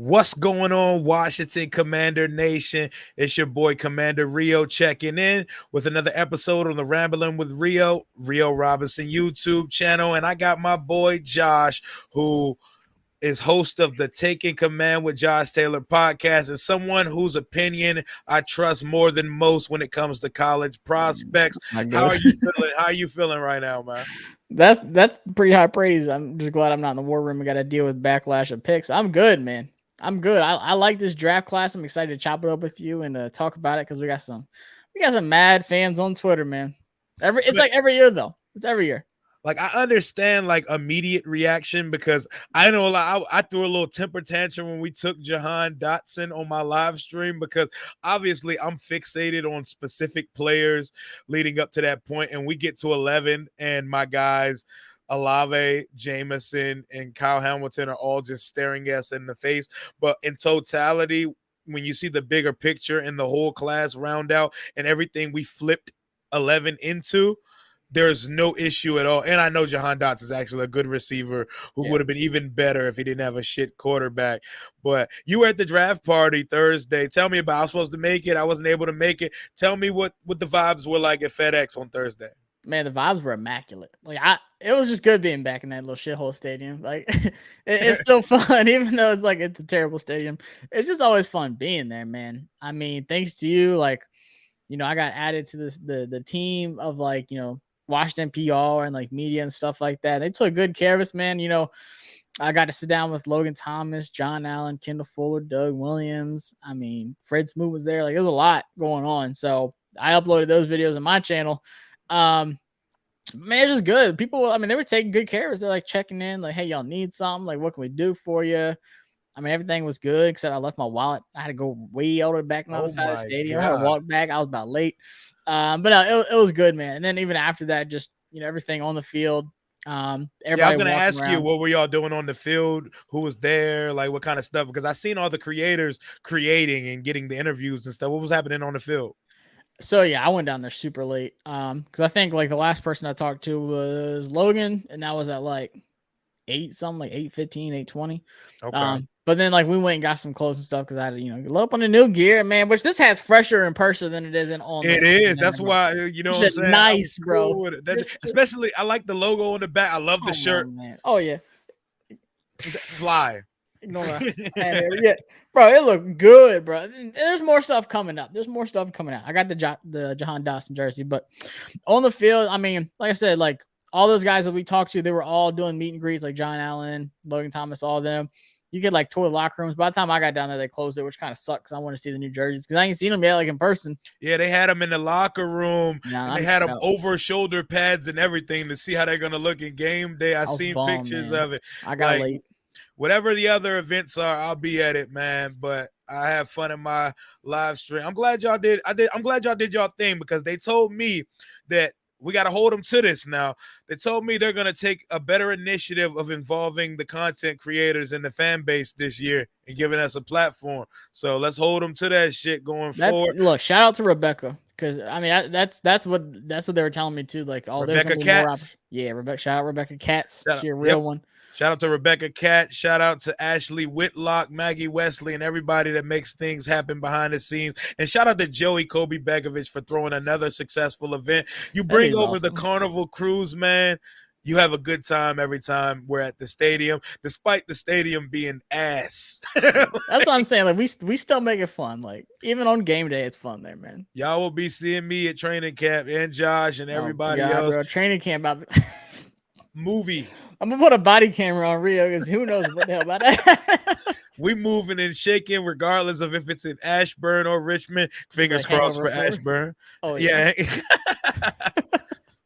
What's going on, Washington Commander Nation? It's your boy Commander Rio checking in with another episode on the Rambling with Rio Robinson YouTube channel. And I got my boy Josh, who is host of the Taking Command with Josh Taylor podcast, and someone whose opinion I trust more than most when it comes to college prospects. How are you feeling? How are you feeling right now, man? That's pretty high praise. I'm just glad I'm not in the war room. I got to deal with backlash of picks. I'm good, man. I'm good. I like this draft class. I'm excited to chop it up with you and talk about it because we got some mad fans on Twitter, man. It's like every year though. It's every year. Like, I understand like immediate reaction because I know I threw a little temper tantrum when we took Jahan Dotson on my live stream because obviously I'm fixated on specific players leading up to that point, and we get to 11 and my guys Olave, Jameson, and Kyle Hamilton are all just staring us in the face. But in totality, when you see the bigger picture and the whole class round out and everything we flipped 11 into, there's no issue at all. And I know Jahan Dotson is actually a good receiver who would have been even better if he didn't have a shit quarterback. But you were at the draft party Thursday. Tell me about it. I was supposed to make it. I wasn't able to make it. Tell me what the vibes were like at FedEx on Thursday. Man, the vibes were immaculate. It was just good being back in that little shithole stadium. Like, it's still fun, even though it's a terrible stadium. It's just always fun being there, man. I mean, thanks to you, I got added to the team of Washington PR and media and stuff like that. They took good care of us, man. I got to sit down with Logan Thomas, John Allen, Kendall Fuller, Doug Williams. I mean, Fred Smoot was there. It was a lot going on. So I uploaded those videos on my channel. Man, it's just good. People, they were taking good care of us. They're checking in, hey, y'all need something? What can we do for you? I mean, everything was good except I left my wallet. I had to go way out of the back on the other side of the stadium. I had to walk back. I was about late. But no, it was good, man. And then even after that, just, everything on the field. I was going to ask you, what were y'all doing on the field? Who was there? What kind of stuff? Because I seen all the creators creating and getting the interviews and stuff. What was happening on the field? So, yeah, I went down there super late. Because I think, the last person I talked to was Logan, and that was at, 8 something, 8:15, 8:20. Okay. But then we went and got some clothes and stuff because I had to, load up on the new gear, man, which this has fresher in person than it is in on. It is. That's why, what I'm saying? Nice, bro. Especially, I like the logo on the back. I love the shirt. Man. Oh, yeah. Fly. Yeah, bro, it looked good, bro. There's more stuff coming up. I got the Jahan Dotson jersey, but on the field, like I said, all those guys that we talked to, they were all doing meet and greets, John Allen, Logan Thomas, all of them. You could tour the locker rooms. By the time I got down there, they closed it, which kind of sucks. I want to see the new jerseys because I ain't seen them yet, in person. Yeah, they had them in the locker room. And they had them over shoulder pads and everything to see how they're gonna look in game day. I seen pictures of it. I got late. Whatever the other events are, I'll be at it, man. But I have fun in my live stream. I'm glad y'all did. I'm glad y'all did y'all thing because they told me that we got to hold them to this now. They told me they're going to take a better initiative of involving the content creators and the fan base this year and giving us a platform. So let's hold them to that shit going forward. Look, shout out to Rebecca because that's what they were telling me too. Rebecca Katz. Shout out Rebecca Katz. She's a real one. Shout out to Rebecca Katz. Shout out to Ashley Whitlock, Maggie Wesley, and everybody that makes things happen behind the scenes. And shout out to Joey Kobe Begovic for throwing another successful event. You bring over the Carnival Cruise, man. You have a good time every time we're at the stadium, despite the stadium being ass. That's what I'm saying. We still make it fun. Even on game day, it's fun there, man. Y'all will be seeing me at training camp and Josh and everybody else. Bro, training camp movie. I'm gonna put a body camera on Rio because who knows what the hell about that. We moving and shaking regardless of if it's in Ashburn or Richmond. Fingers crossed for Ashburn. Oh yeah.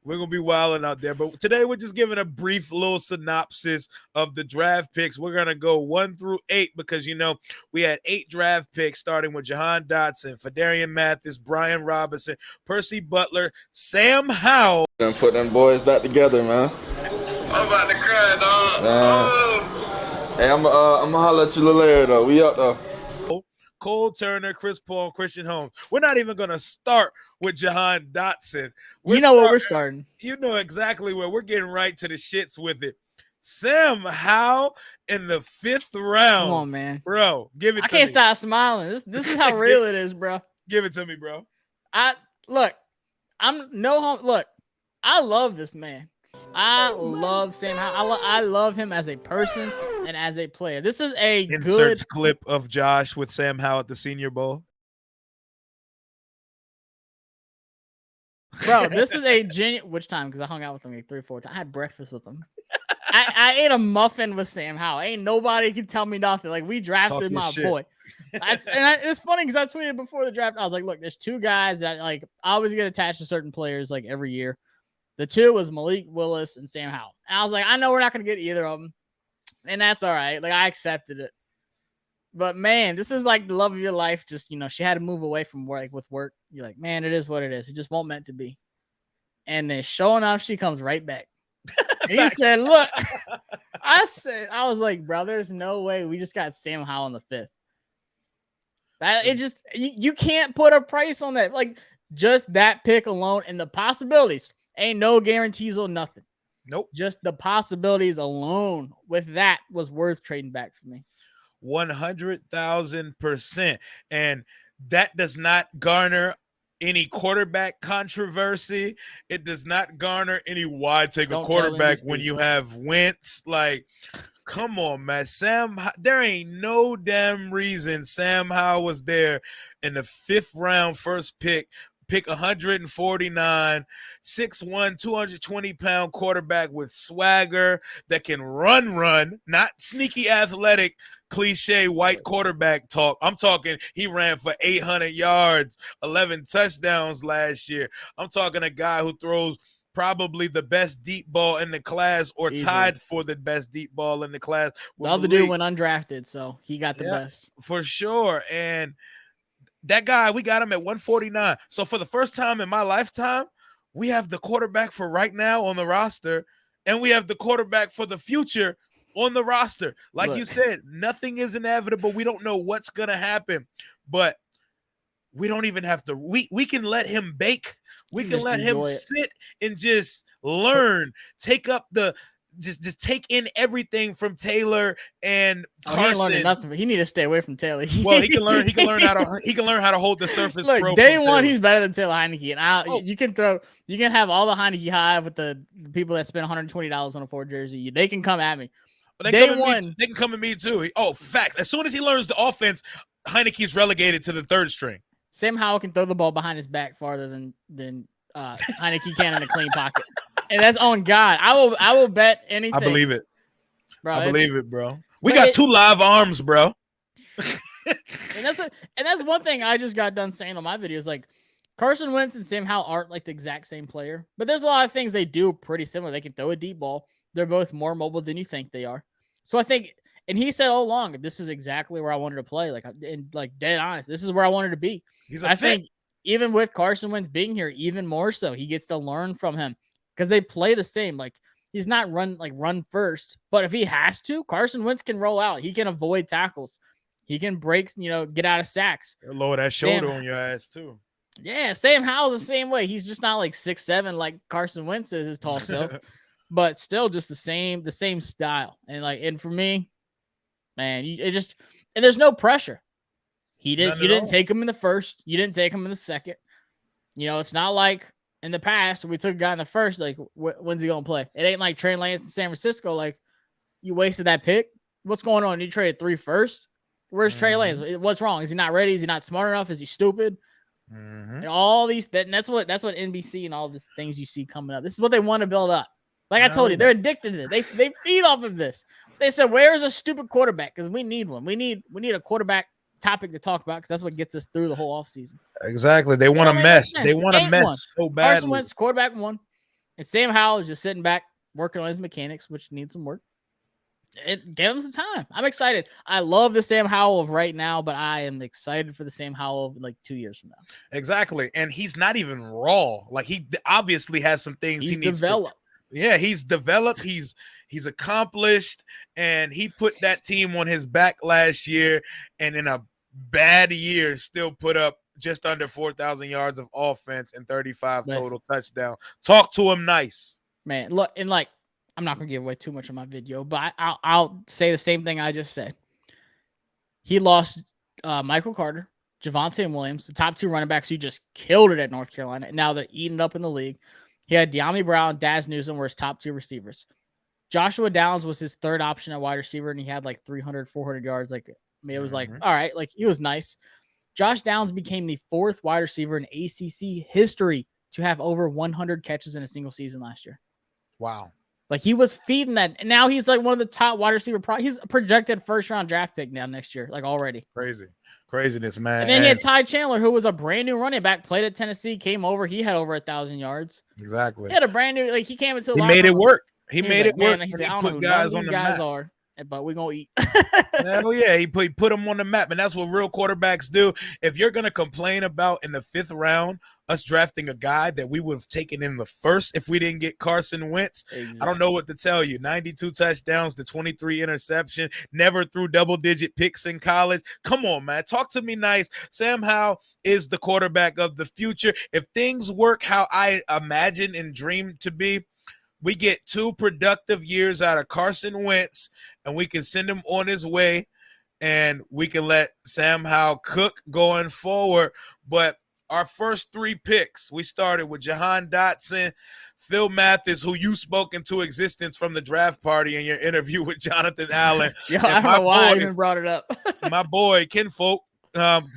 We're gonna be wilding out there. But today we're just giving a brief little synopsis of the draft picks. We're gonna go 1 through 8 because we had 8 draft picks starting with Jahan Dotson, Fadarian Mathis, Brian Robinson, Percy Butler, Sam Howell. Done put them boys back together, man. I'm about to cry, dog. Oh. Hey, I'm gonna holler at you a little later, though. We up, though. Cole Turner, Chris Paul, and Christian Holmes. We're not even going to start with Jahan Dotson. What we're starting. You know exactly where we're getting right to the shits with it. Sam Howell in the 5th round. Come on, man. Bro, give it to me. I can't stop smiling. This is how real it is, bro. Give it to me, bro. I love this man. I love Sam Howell. I love him as a person and as a player. This is a Insert clip of Josh with Sam Howell at the Senior Bowl. Bro, this is a genuine. Which time? Because I hung out with him like 3 or 4 times. I had breakfast with him. I ate a muffin with Sam Howell. Ain't nobody can tell me nothing. Like, we drafted my boy. It's funny because I tweeted before the draft. I was like, look, there's 2 guys that like I always get attached to certain players like every year. The 2 was Malik Willis and Sam Howell. And I was like, I know we're not going to get either of them. And that's all right. Like, I accepted it. But, man, this is like the love of your life. Just, she had to move away from work with work. You're like, man, it is what it is. It just won't meant to be. And then sure enough, she comes right back. And he said, look, I was like, bro, there's no way we just got Sam Howell in the 5th. You can't put a price on that. Like, just that pick alone and the possibilities. Ain't no guarantees or nothing. Nope. Just the possibilities alone with that was worth trading back for me. 100,000%. And that does not garner any quarterback controversy. It does not garner any why take a quarterback when you have Wentz. Like, come on, man. There ain't no damn reason Sam Howell was there in the 5th round, first pick 149, 6'1", 220-pound quarterback with swagger that can run, not sneaky athletic, cliche white quarterback talk. I'm talking he ran for 800 yards, 11 touchdowns last year. I'm talking a guy who throws probably the best deep ball in the class or tied for the best deep ball in the class. The other dude went undrafted, so he got the best. For sure. And that guy, we got him at 149. So for the first time in my lifetime, we have the quarterback for right now on the roster, and we have the quarterback for the future on the roster. Like you said, nothing is inevitable. We don't know what's going to happen, but we don't even have to. We can let him bake. We can let him sit and just learn, take up the – just take in everything from Taylor and Carson. He ain't learning nothing. He need to stay away from Taylor. Well, he can learn how to hold the surface. Look, day one, he's better than Taylor Heineke. And you can have all the Heineke hive with the people that spend $120 on a Ford jersey. They can come at me. They can come at me too. Facts. As soon as he learns the offense, Heineke's relegated to the 3rd string. Sam Howell can throw the ball behind his back farther than Heineke can in a clean pocket. And that's on God. I will bet anything. I believe it. Bro, I believe it, bro. We got 2 live arms, bro. and that's one thing I just got done saying on my videos. Like, Carson Wentz and Sam Howell aren't like the exact same player, but there's a lot of things they do pretty similar. They can throw a deep ball. They're both more mobile than you think they are. So I think, and he said all along, this is exactly where I wanted to play. Like, and like dead honest, this is where I wanted to be. I think even with Carson Wentz being here, even more so, he gets to learn from him because they play the same. Like, he's not run first, but if he has to, Carson Wentz can roll out. He can avoid tackles. He can break, get out of sacks. Lower that shoulder on your ass too. Yeah, Sam Howell's the same way. He's just not like 6'7" like Carson Wentz is, his tall self, but still just the same style. And for me, man, and there's no pressure. You didn't take him in the 1st. You didn't take him in the 2nd. It's not like in the past we took a guy in the 1st. Like, when's he gonna play? It ain't like Trey Lance in San Francisco. Like, you wasted that pick. What's going on? You traded 3 first. Where's Trey Lance? What's wrong? Is he not ready? Is he not smart enough? Is he stupid? And all these that's what NBC and all these things you see coming up. This is what they want to build up. Like I told you, they're addicted to it. They feed off of this. They said, "Where's a stupid quarterback?" Because we need one. We need a quarterback topic to talk about because that's what gets us through the whole offseason. Exactly. They want to mess. They want to mess so badly. Carson Wentz, quarterback 1, and Sam Howell is just sitting back working on his mechanics, which needs some work. Give him some time. I'm excited. I love the Sam Howell of right now, but I am excited for the Sam Howell of like 2 years from now. Exactly. And he's not even raw. Like, he obviously has some things he needs to develop. He's developed. He's accomplished, and he put that team on his back last year, and in a bad year still put up just under 4,000 yards of offense and 35 total touchdowns. Talk to him nice. Man, look, and like, I'm not going to give away too much of my video, but I'll say the same thing I just said. He lost Michael Carter, Javonte Williams, the top 2 running backs who just killed it at North Carolina. And now they're eating up in the league. He had De'Ami Brown, Daz Newsome were his top 2 receivers. Joshua Downs was his 3rd option at wide receiver, and he had like 300, 400 yards. Like, I mean, it was like, all right, like he was nice. Josh Downs became the 4th wide receiver in ACC history to have over 100 catches in a single season last year. Wow. Like he was feeding that. And now he's like one of the top wide receiver. He's a projected 1st-round draft pick now next year, like already. Craziness, man. And then he had Ty Chandler, who was a brand new running back, played at Tennessee, came over. He had over 1,000 yards. Exactly. He had a brand new, like he came into. He made it work. He made it work. He He said, I don't know put who guys none on of the these guys map. are, but we're gonna eat. Hell yeah, he put them on the map, and that's what real quarterbacks do. If you're gonna complain about in the 5th round us drafting a guy that we would have taken in the 1st if we didn't get Carson Wentz, exactly. I don't know what to tell you. 92 touchdowns to 23 interception, never threw double-digit picks in college. Come on, man, talk to me nice. Sam Howell is the quarterback of the future. If things work how I imagine and dream to be, we get 2 productive years out of Carson Wentz, and we can send him on his way, and we can let Sam Howell cook going forward. But our first 3 picks, we started with Jahan Dotson, Phil Mathis, who you spoke into existence from the draft party in your interview with Jonathan Allen. Yo, I don't know why I even brought it up. My boy, kinfolk.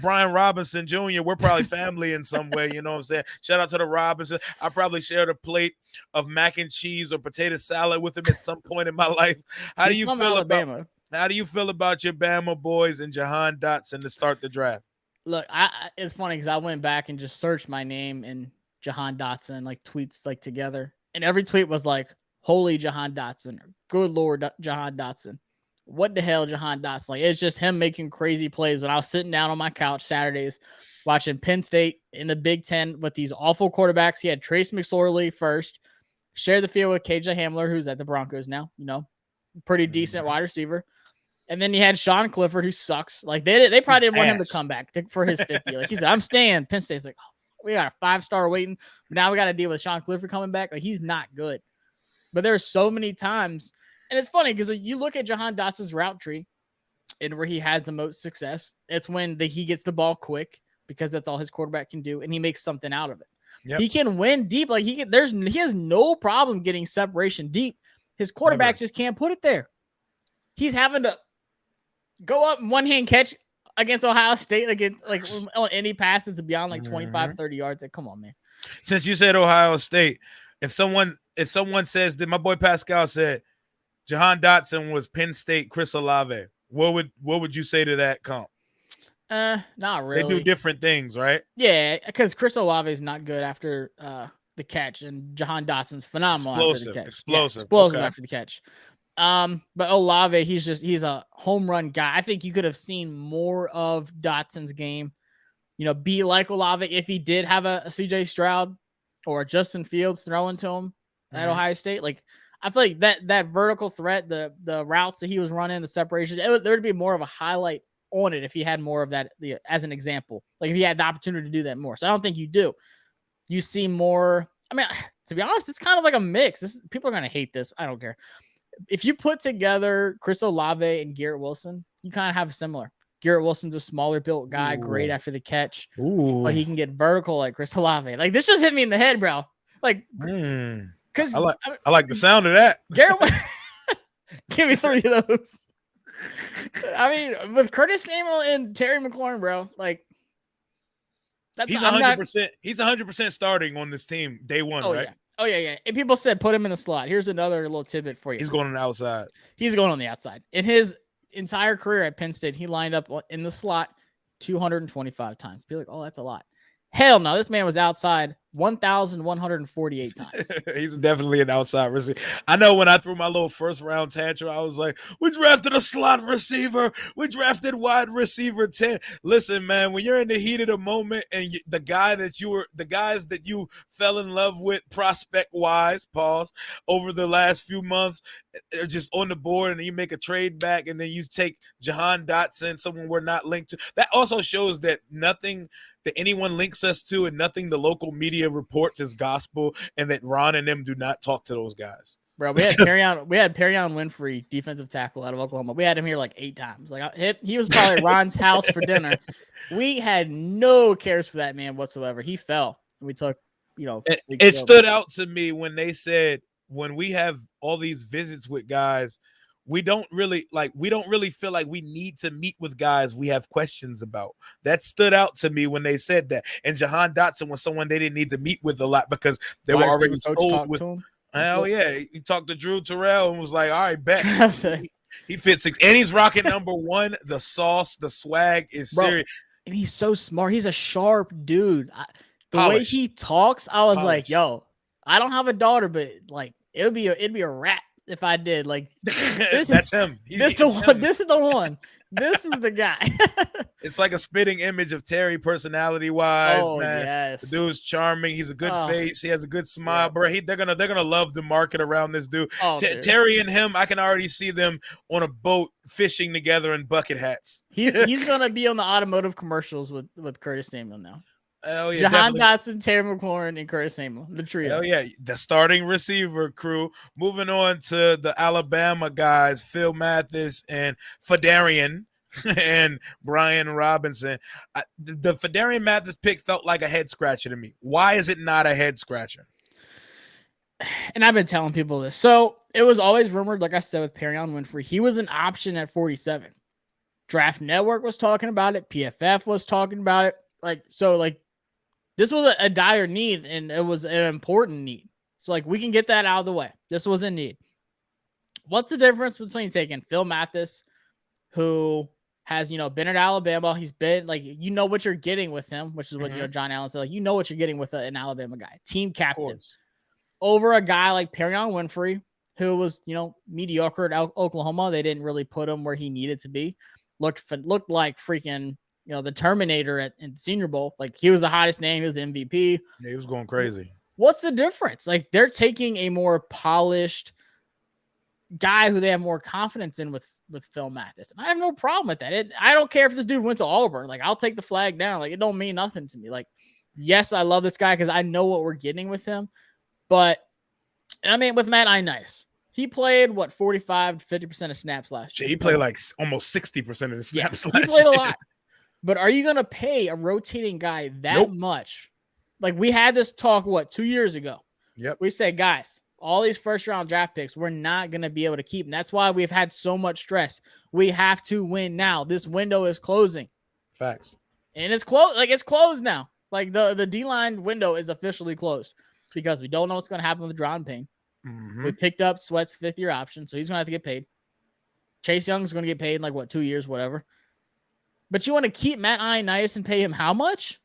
Brian Robinson Jr., we're probably family in some way, you know what I'm saying? Shout out to the Robinson. I probably shared a plate of mac and cheese or potato salad with him at some point in my life. How do you feel about your Bama boys and Jahan Dotson to start the draft? Look, it's funny because I went back and just searched my name and Jahan Dotson, like tweets like together, and every tweet was like, "Holy Jahan Dotson, good Lord Jahan Dotson." What the hell, Jahan Dotson? Like, it's just him making crazy plays. When I was sitting down on my couch Saturdays watching Penn State in the Big Ten with these awful quarterbacks, he had Trace McSorley first, shared the field with KJ Hamler, who's at the Broncos now, you know, pretty decent wide receiver. And then you had Sean Clifford, who sucks. Like, they probably didn't want him to come back for his 50. Like, he said, I'm staying. Penn State's like, oh, we got a 5-star waiting. But now we got to deal with Sean Clifford coming back. Like, he's not good. But there's so many times. And it's funny because you look at Jahan Dotson's route tree and where he has the most success. It's when he gets the ball quick because that's all his quarterback can do, and he makes something out of it. Yep. He can win deep. Like he has no problem getting separation deep. His quarterback just can't put it there. He's having to go up and one-hand catch against Ohio State like on any pass that's beyond like 25, 30 yards. Like, come on, man. Since you said Ohio State, if someone says that my boy Pascal said Jahan Dotson was Penn State Chris Olave, what would you say to that comp? Not really. They do different things, right? Yeah, because Chris Olave is not good after the catch, and Jahan Dotson's phenomenal after the catch. Explosive after the catch. But Olave, he's a home run guy. I think you could have seen more of Dotson's game, be like Olave if he did have a CJ Stroud or a Justin Fields throwing to him at Ohio State. Like, I feel like that vertical threat, the routes that he was running, the separation, there would be more of a highlight on it if he had more of that as an example. Like if he had the opportunity to do that more. So I don't think you do. You see more. I mean, to be honest, it's kind of like a mix. People are going to hate this. I don't care. If you put together Chris Olave and Garrett Wilson, you kind of have similar. Garrett Wilson's a smaller built guy, great after the catch, but he can get vertical like Chris Olave. Like this just hit me in the head, bro. Like, because I like the sound of that. Garrett, give me 3 of those. I mean, with Curtis Samuel and Terry McLaurin, bro, like he's 100%. He's 100% starting on this team day one, right? Yeah. Oh yeah. And people said put him in the slot. Here's another little tidbit for you. He's going on the outside. He's going on the outside. In his entire career at Penn State, he lined up in the slot 225 times. Be like, oh, that's a lot. Hell no, this man was outside 1,148 times. He's definitely an outside receiver. I know when I threw my little first round tantrum, I was like, we drafted a slot receiver. We drafted wide receiver 10. Listen, man, when you're in the heat of the moment and the guys that you fell in love with prospect wise, over the last few months, they're just on the board and you make a trade back and then you take Jahan Dotson, someone we're not linked to. That also shows that nothing that anyone links us to and nothing the local media reports is gospel, and that Ron and them do not talk to those guys. Bro, we had Perrion Winfrey, defensive tackle out of Oklahoma. We had him here like 8 times. Like he was probably at Ron's house for dinner. We had no cares for that man whatsoever. He fell. We took, it stood out to me when they said when we have all these visits with guys, we don't really feel like we need to meet with guys we have questions about. That stood out to me when they said that. And Jahan Dotson was someone they didn't need to meet with a lot because they were already sold with. Hell yeah. He talked to Drew Terrell and was like, all right, bet. He fits 6. And he's rocking number 1. The sauce, the swag is serious. And he's so smart. He's a sharp dude. The way he talks, I was like, yo, I don't have a daughter, but like it'd be a rap if I did. Like that's him. This is the one. This is the guy. It's like a spitting image of Terry personality-wise, man. Yes. The dude's charming. He's a good face. He has a good smile, bro. They're gonna love the market around this dude. Terry and him, I can already see them on a boat fishing together in bucket hats. He's gonna be on the automotive commercials with Curtis Samuel now. Oh yeah, Jahan Dotson, Terry McLaurin, and Curtis Samuel, the trio. Oh yeah, the starting receiver crew. Moving on to the Alabama guys, Phil Mathis and Fadarian and Brian Robinson. The Fadarian Mathis pick felt like a head scratcher to me. Why is it not a head scratcher? And I've been telling people this. So it was always rumored, like I said, with Perrion Winfrey, he was an option at 47. Draft Network was talking about it. PFF was talking about it. This was a dire need, and it was an important need. So, we can get that out of the way. This was a need. What's the difference between taking Phil Mathis, who has, been at Alabama? He's been, what you're getting with him, which is what, John Allen said. What you're getting with an Alabama guy. Team captain. Over a guy like Perrion Winfrey, who was, mediocre at Oklahoma. They didn't really put him where he needed to be. Looked like freaking... the Terminator in the Senior Bowl. He was the hottest name. He was the MVP. Yeah, he was going crazy. What's the difference? They're taking a more polished guy who they have more confidence in with Phil Mathis. And I have no problem with that. I don't care if this dude went to Auburn. I'll take the flag down. It don't mean nothing to me. Yes, I love this guy because I know what we're getting with him. But, with Matt Inice, he played, 45 to 50% of snaps last year. He played almost 60% of the snaps last year. He played a lot. But are you going to pay a rotating guy that much? We had this talk, 2 years ago? Yep. We said, guys, all these first-round draft picks, we're not going to be able to keep. And that's why we've had so much stress. We have to win now. This window is closing. Facts. And it's closed. It's closed now. The D-line window is officially closed because we don't know what's going to happen with Dron Payne. Mm-hmm. We picked up Sweat's 5th-year option, so he's going to have to get paid. Chase Young's going to get paid in 2 years, whatever. But you want to keep Matt Inice and pay him how much?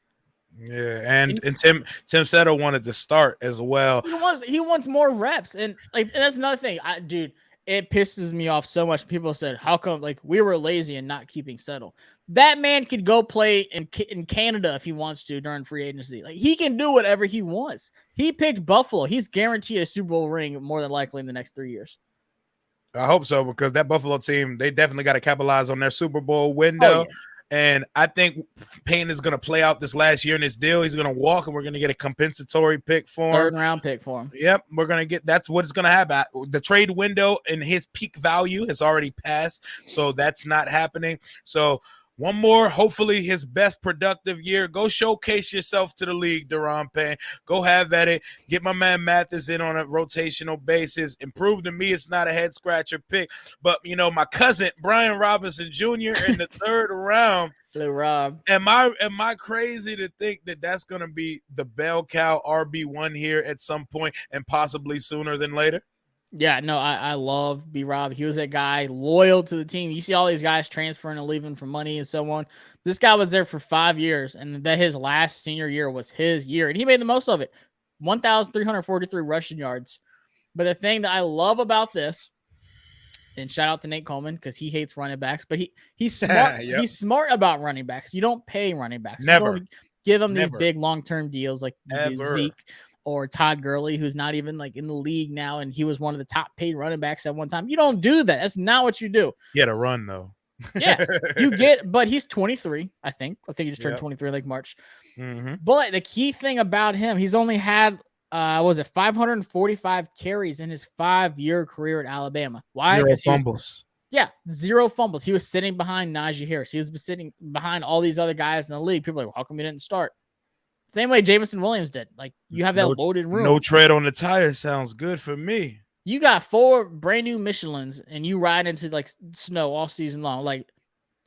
Yeah, and Tim Settle wanted to start as well. He wants more reps, and that's another thing, dude. It pisses me off so much. People said, "How come we were lazy and not keeping Settle?" That man could go play in Canada if he wants to during free agency. He can do whatever he wants. He picked Buffalo. He's guaranteed a Super Bowl ring more than likely in the next 3 years. I hope so because that Buffalo team, they definitely got to capitalize on their Super Bowl window. Oh, yeah. And I think Payne is going to play out this last year in this deal. He's going to walk, and we're going to get a compensatory pick for him. 3rd round pick for him. Yep, we're going to get – that's what it's going to happen. The trade window and his peak value has already passed, so that's not happening. So one more, hopefully his best productive year. Go showcase yourself to the league, Daron Payne. Go have at it. Get my man Mathis in on a rotational basis. And prove to me it's not a head-scratcher pick. But, my cousin, Brian Robinson Jr. in the 3rd round. Blue Rob. Am I crazy to think that that's going to be the bell cow RB1 here at some point and possibly sooner than later? Yeah, no, I love B-Rob. He was that guy loyal to the team. You see all these guys transferring and leaving for money and so on. This guy was there for 5 years, and that his last senior year was his year, and he made the most of it. 1,343 rushing yards. But the thing that I love about this, and shout out to Nate Coleman because he hates running backs, but he's smart. Yep. He's smart about running backs. You don't pay running backs. Never. You don't give them these big long-term deals like Ever. Zeke or Todd Gurley, who's not even in the league now, and he was one of the top paid running backs at one time. You don't do that. That's not what you do. You got to run though. Yeah, but he's 23, I think. I think he just turned 23 March. Mm-hmm. But the key thing about him, he's only had Was it 545 carries in his 5-year career at Alabama? Why? Zero 'Cause he was- fumbles. Yeah, 0 fumbles. He was sitting behind Najee Harris. He was sitting behind all these other guys in the league. People are like, how come he didn't start? Same way Jameson Williams did. Like, you have that loaded room. No tread on the tire sounds good for me. You got 4 brand new Michelins and you ride into like snow all season long. Like,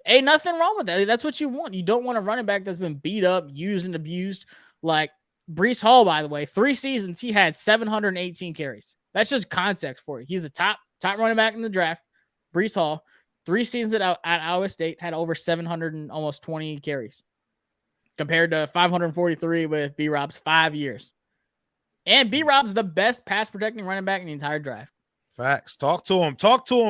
ain't nothing wrong with that. That's what you want. You don't want a running back that's been beat up, used, and abused. Like Breece Hall, by the way, 3 seasons, he had 718 carries. That's just context for you. He's the top running back in the draft. Breece Hall, 3 seasons at Iowa State, had over 700 and almost 20 carries compared to 543 with B-Rob's 5 years. And B-Rob's the best pass protecting running back in the entire draft. Facts. Talk to him,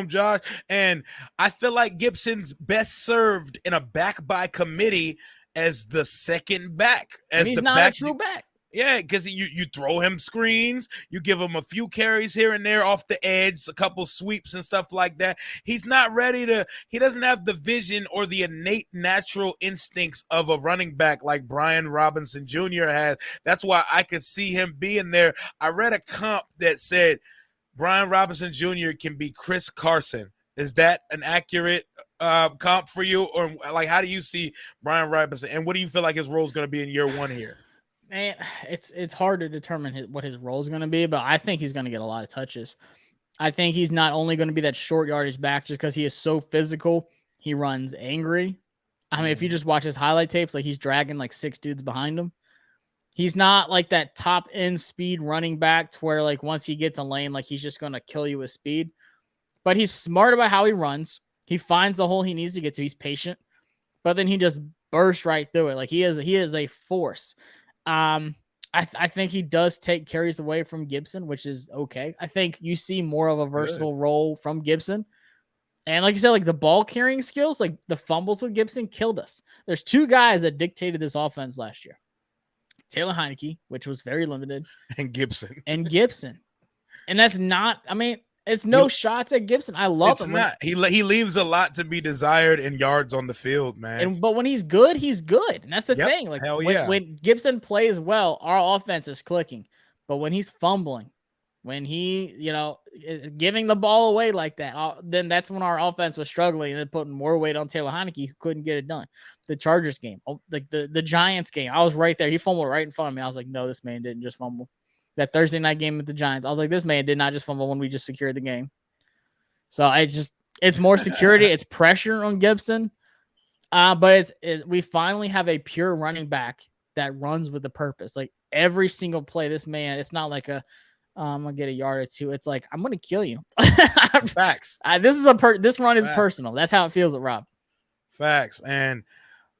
Josh. And I feel like Gibson's best served in a back by committee as the second back. And he's not a true back. Yeah, because you throw him screens, you give him a few carries here and there off the edge, a couple sweeps and stuff like that. He's not ready to – he doesn't have the vision or the innate natural instincts of a running back like Brian Robinson Jr. has. That's why I could see him being there. I read a comp that said Brian Robinson Jr. can be Chris Carson. Is that an accurate comp for you? Or, like, how do you see Brian Robinson? And what do you feel like his role is going to be in year 1 here? Man, it's hard to determine what his role is going to be, but I think he's going to get a lot of touches. I think he's not only going to be that short yardage back just because he is so physical. He runs angry. I mean, if you just watch his highlight tapes, like he's dragging like 6 dudes behind him. He's not like that top end speed running back to where like once he gets a lane, like he's just going to kill you with speed. But he's smart about how he runs. He finds the hole he needs to get to. He's patient, but then he just bursts right through it. Like he is a force. I think he does take carries away from Gibson, which is okay. I think you see more of a versatile role from Gibson. And like you said, like the ball carrying skills, like the fumbles with Gibson killed us. There's 2 guys that dictated this offense last year. Taylor Heineke, which was very limited. And Gibson. And that's not, I mean, it's no shots at Gibson. I love him. Not. He leaves a lot to be desired in yards on the field, man. But when he's good, he's good. And that's the thing. Like when Gibson plays well, our offense is clicking. But when he's fumbling, when he, is giving the ball away like that, then that's when our offense was struggling and then putting more weight on Taylor Heineke, who couldn't get it done. The Chargers game, like the Giants game, I was right there. He fumbled right in front of me. I was like, no, this man didn't just fumble. That Thursday night game with the Giants, I was like, this man did not just fumble when we just secured the game. So it's more security. It's pressure on Gibson. But we finally have a pure running back that runs with a purpose. Like every single play, this man, it's not like I'm going to get a yard or 2. It's like, I'm going to kill you. Facts. This run is personal. That's how it feels at Rob. Facts. And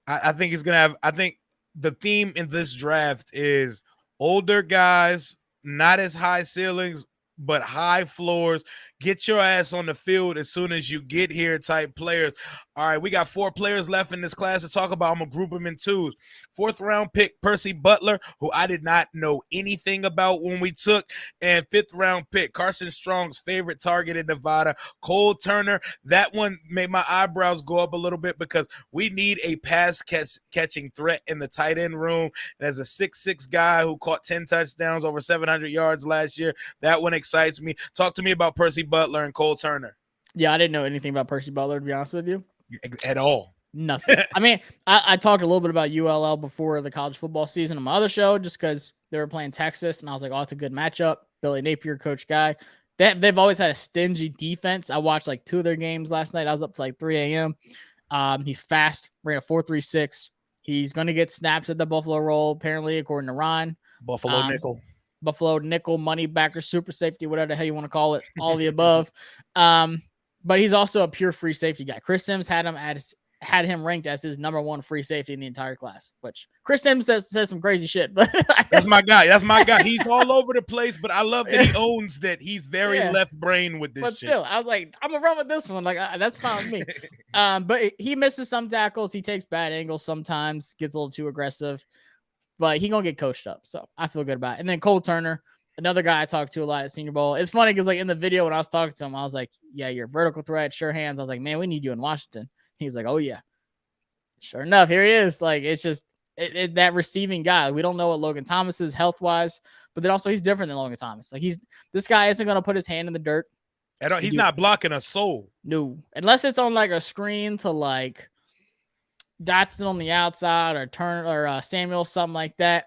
I think he's going to have, I think the theme in this draft is older guys, not as high ceilings, but high floors. Get your ass on the field as soon as you get here type players. All right, we got 4 players left in this class to talk about. I'm going to group them in 2s. 4th round pick, Percy Butler, who I did not know anything about when we took. And 5th round pick, Carson Strong's favorite target in Nevada, Cole Turner. That one made my eyebrows go up a little bit because we need a pass catching threat in the tight end room. And as a 6'6" guy who caught 10 touchdowns, over 700 yards last year, that one excites me. Talk to me about Percy Butler and Cole Turner. Yeah, I didn't know anything about Percy Butler, to be honest with you. At all. Nothing. I mean, I talked a little bit about ULL before the college football season on my other show just because they were playing Texas, and I was like, oh, it's a good matchup. Billy Napier, coach guy. They've always had a stingy defense. I watched like 2 of their games last night. I was up to like 3 a.m. He's fast, ran a 4.36. He's going to get snaps at the Buffalo roll, apparently, according to Ron. Buffalo nickel, money backer, super safety, whatever the hell you want to call it, all the above. But he's also a pure free safety guy. Chris Sims had him ranked as his number 1 free safety in the entire class, which Chris Sims says some crazy shit. But that's my guy. He's all over the place, but I love that he owns that he's very left brain with this but shit. Still, I was like, I'm gonna run with this one. Like that's fine with me. But he misses some tackles. He takes bad angles sometimes, gets a little too aggressive, but he gonna get coached up. So I feel good about it. And then Cole Turner, another guy I talked to a lot at Senior Bowl. It's funny because like in the video when I was talking to him, I was like, yeah, you're a vertical threat, sure hands. I was like, man, we need you in Washington. He was like, oh yeah. Sure enough, here he is. Like, it's just that receiving guy. We don't know what Logan Thomas is health-wise, but then also he's different than Logan Thomas. Like this guy isn't going to put his hand in the dirt. He's not blocking a soul. No, unless it's on like a screen to like Dotson on the outside or Samuel, something like that.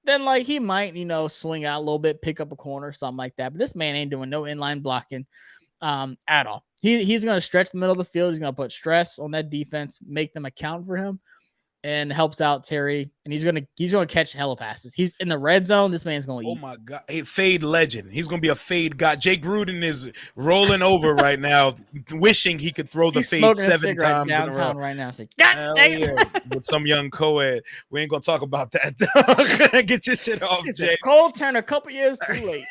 Then like he might, swing out a little bit, pick up a corner, something like that. But this man ain't doing no inline blocking at all. He's going to stretch the middle of the field. He's going to put stress on that defense, make them account for him, and helps out Terry. And he's gonna catch hella passes. He's in the red zone. This man's going to eat. Oh my God, a fade legend. He's going to be a fade guy. Jay Gruden is rolling over right now, wishing he could throw the fade 7 times downtown in a row right now. It's like, God dang it. With some young co-ed. We ain't gonna talk about that. Get your shit off, Jay. Cole Turner, a couple years too late.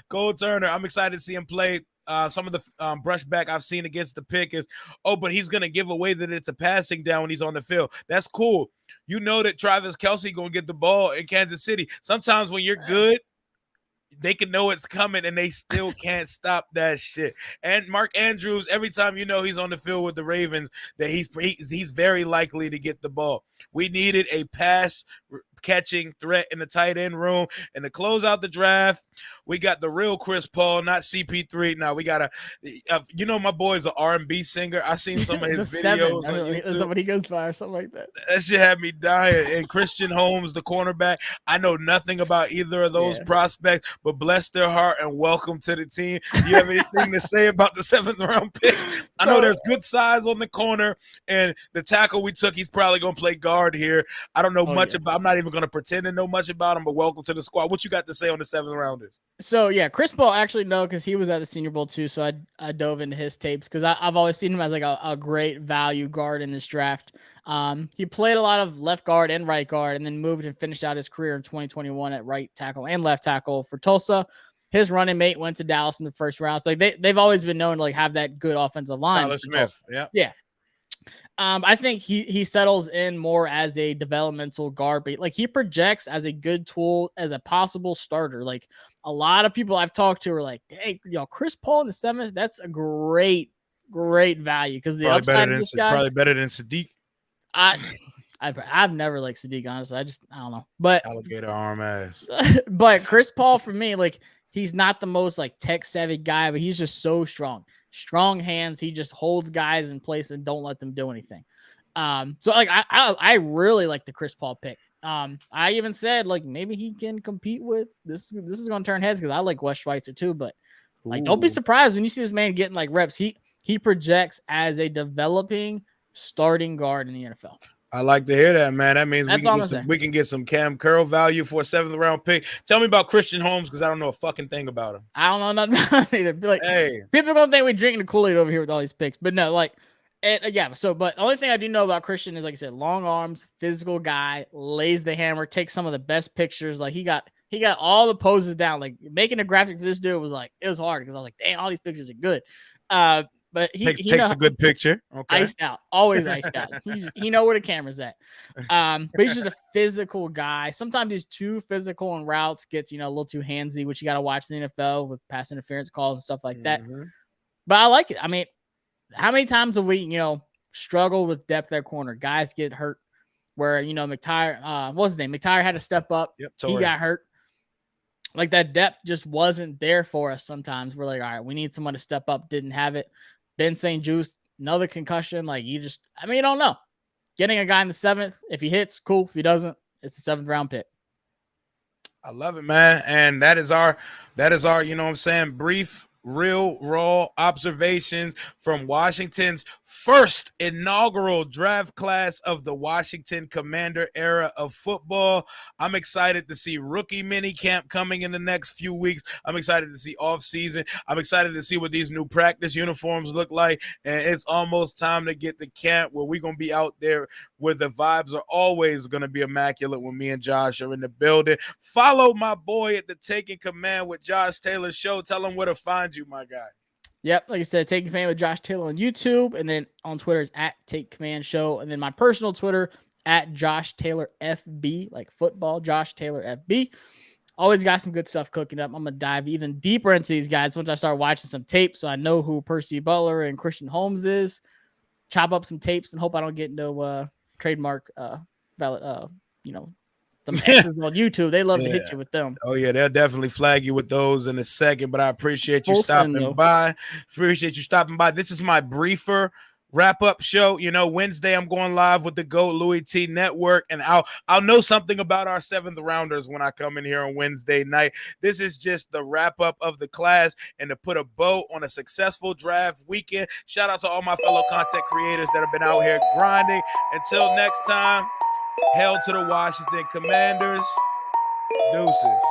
Cole Turner, I'm excited to see him play. Some of the brushback I've seen against the pick is, but he's going to give away that it's a passing down when he's on the field. That's cool. You know that Travis Kelce going to get the ball in Kansas City. Sometimes when you're good, they can know it's coming and they still can't stop that shit. And Mark Andrews, every time he's on the field with the Ravens, that he's very likely to get the ball. We needed a pass catching threat in the tight end room. And to close out the draft, we got the real Chris Paul, not CP3. Now we got my boy's an R&B singer. I seen some of his videos on YouTube. Is that what he goes by or something like that? That shit had me dying. And Christian Holmes, the cornerback, I know nothing about either of those prospects, but bless their heart and welcome to the team. Do you have anything to say about the 7th round pick? I know there's good size on the corner, and the tackle we took, he's probably going to play guard here. I don't know much about. I'm not even going to pretend to know much about him, but welcome to the squad. What you got to say on the 7th rounders? So yeah, Chris Paul actually because he was at the Senior Bowl too. So I dove into his tapes because I've always seen him as like a great value guard in this draft. He played a lot of left guard and right guard, and then moved and finished out his career in 2021 at right tackle and left tackle for Tulsa. His running mate went to Dallas in the first round. So like they've always been known to like have that good offensive line. Tyler Smith, yeah. I think he settles in more as a developmental guard, but like he projects as a good tool as a possible starter. Like a lot of people I've talked to are like, "Hey, Chris Paul in the 7th, that's a great value because the upside of this guy probably better than Sadiq." I've never liked Sadiq, honestly. I don't know, but alligator arm ass. But Chris Paul for me, like he's not the most like tech savvy guy, but he's just so strong hands. He just holds guys in place and don't let them do anything. So like I really like the Chris Paul pick. I even said like maybe he can compete with this is going to turn heads because I like Wes Schweitzer too, but like don't be surprised when you see this man getting like reps. He projects as a developing starting guard in the NFL. I like to hear that, man. That means we can get some Cam Curl value for a 7th round pick. Tell me about Christian Holmes because I don't know a fucking thing about him. I don't know nothing either. Like, hey, people are gonna think we're drinking the Kool-Aid over here with all these picks, but no, like, but the only thing I do know about Christian is, like I said, long arms, physical guy, lays the hammer, takes some of the best pictures. Like he got all the poses down. Like making a graphic for this dude was like it was hard because I was like, damn, all these pictures are good. But he takes a good picture. Okay. Iced out, always iced out. He know where the camera's at. But he's just a physical guy. Sometimes he's too physical in routes, gets a little too handsy, which you got to watch in the NFL with pass interference calls and stuff like that. But I like it. I mean, how many times have we struggled with depth at corner? Guys get hurt. Where McTire, what's his name? McTire had to step up. Yep, totally. He got hurt. Like that depth just wasn't there for us. Sometimes we're like, all right, we need someone to step up. Didn't have it. Ben St. Juste, another concussion. Like you don't know. Getting a guy in the 7th, if he hits, cool. If he doesn't, it's a 7th round pick. I love it, man. And that is our, brief, real, raw observations from Washington's first inaugural draft class of the Washington Commander era of football. I'm excited to see rookie mini camp coming in the next few weeks. I'm excited to see off season. I'm excited to see what these new practice uniforms look like. And it's almost time to get to camp where we're going to be out there where the vibes are always going to be immaculate when me and Josh are in the building. Follow my boy at the Taking Command with Josh Taylor show. Tell him where to find you, my guy. Yep, like I said, Taking Command with Josh Taylor on YouTube, and then on Twitter is at Take Command Show, and then my personal Twitter at Josh Taylor FB, like football, Josh Taylor FB. Always got some good stuff cooking up. I'm gonna dive even deeper into these guys once I start watching some tape, so I know who Percy Butler and Christian Holmes is. Chop up some tapes and hope I don't get no trademark you know, them X's on YouTube. They love to hit Yeah. you with them. Oh yeah, they'll definitely flag you with those in a second. But I appreciate you Full send, stopping though. by. Appreciate you stopping by. This is my briefer wrap-up show. You know, Wednesday I'm going live with the GOAT Louis T Network, and I'll know something about our 7th rounders when I come in here on Wednesday night. This is just the wrap-up of the class and to put a bow on a successful draft weekend. Shout out to all my fellow content creators that have been out here grinding. Until next time, hail to the Washington Commanders. Deuces.